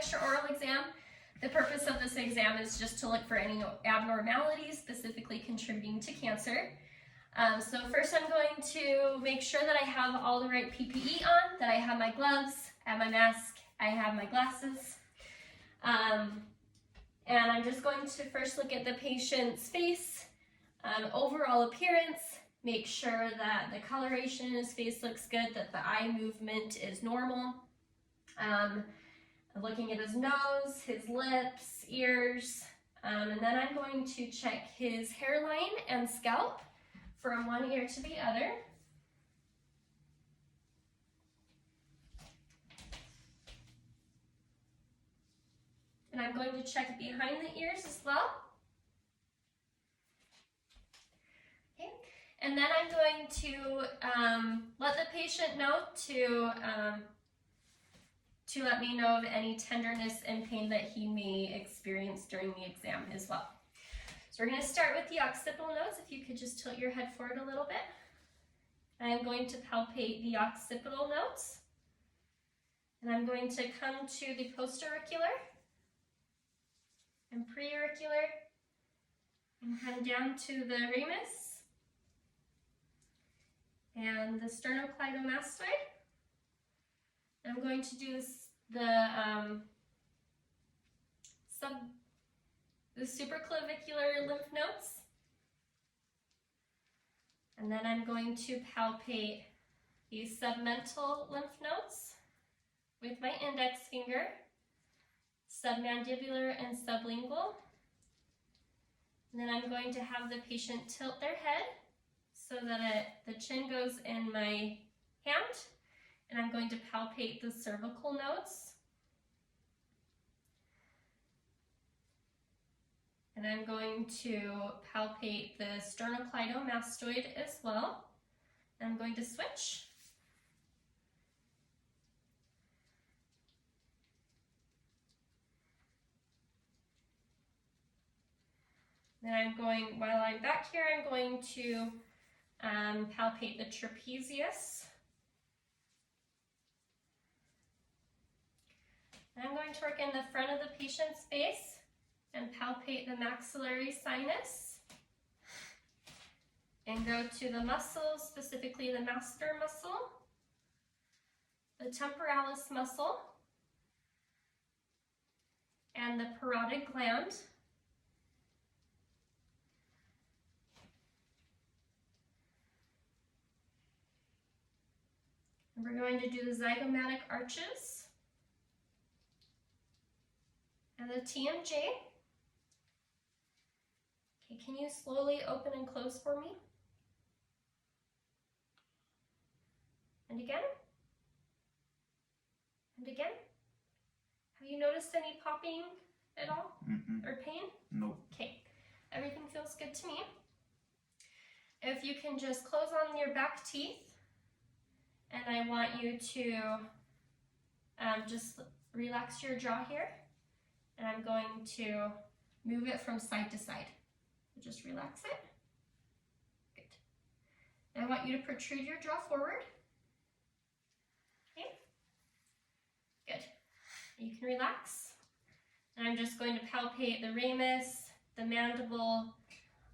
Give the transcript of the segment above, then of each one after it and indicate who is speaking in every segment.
Speaker 1: extraoral exam. The purpose of this exam is just to look for any abnormalities specifically contributing to cancer. So first I'm going to make sure that I have all the right PPE on, that I have my gloves, I have my mask, I have my glasses. And I'm just going to first look at the patient's face, overall appearance, make sure that the coloration in his face looks good, that the eye movement is normal. Looking at his nose, his lips, ears, and then I'm going to check his hairline and scalp from one ear to the other. And I'm going to check behind the ears as well. Okay. And then I'm going to let the patient know to let me know of any tenderness and pain that he may experience during the exam as well. So we're going to start with the occipital nose. If you could just tilt your head forward a little bit. I'm going to palpate the occipital nodes. And I'm going to come to the postauricular and preauricular and come down to the ramus and the sternocleidomastoid. I'm going to do the supraclavicular lymph nodes. And then I'm going to palpate the submental lymph nodes with my index finger, submandibular and sublingual. And then I'm going to have the patient tilt their head so that the chin goes in my hand. And I'm going to palpate the cervical nodes. And I'm going to palpate the sternocleidomastoid as well. And I'm going to switch. Then while I'm back here, I'm going to palpate the trapezius. I'm going to work in the front of the patient's face and palpate the maxillary sinus and go to the muscles, specifically the masseter muscle, the temporalis muscle, and the parotid gland. And we're going to do the zygomatic arches and the TMJ. Okay, can you slowly open and close for me? And again. And again. Have you noticed any popping at all? Or pain?
Speaker 2: Nope.
Speaker 1: Okay, everything feels good to me. If you can just close on your back teeth, and I want you to just relax your jaw here. And I'm going to move it from side to side. So just relax it. Good. And I want you to protrude your jaw forward. Okay. Good. You can relax. And I'm just going to palpate the ramus, the mandible.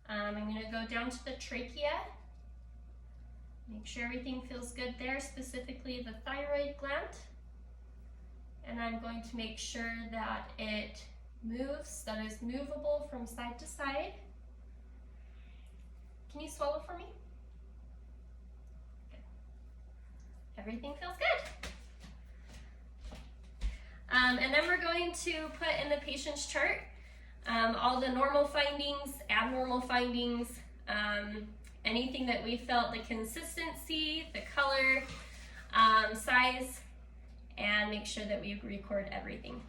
Speaker 1: I'm going to go down to the trachea. Make sure everything feels good there, specifically the thyroid gland. And I'm going to make sure that it moves, that is movable from side to side. Can you swallow for me? Good. Everything feels good. And then we're going to put in the patient's chart all the normal findings, abnormal findings, anything that we felt, the consistency, the color, size, and make sure that we record everything.